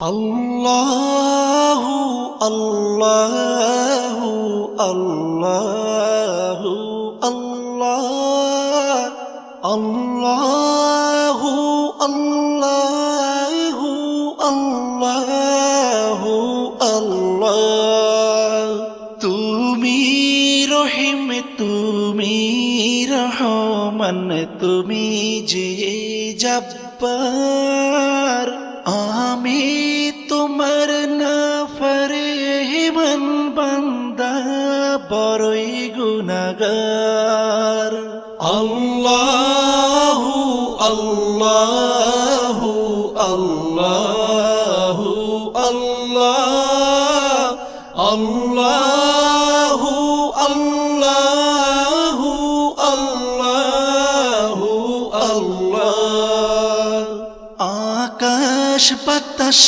আল্লাহু আল্লাহু আল্লাহু আল্লাহ আল্লাহু আল্লাহু আল্লাহু আল্লাহ। তুমি রহিম, তুমি রহমান, তুমি যে জব্বার, আমি তোমার নাফরমান বান্দা, বড়ই গুনাহগার। আল্লাহু আল্লাহু আল্লাহু আল্লাহ আল্লাহু আল্লাহু আল্লাহু আল্লাহ। আকাশ বাতাস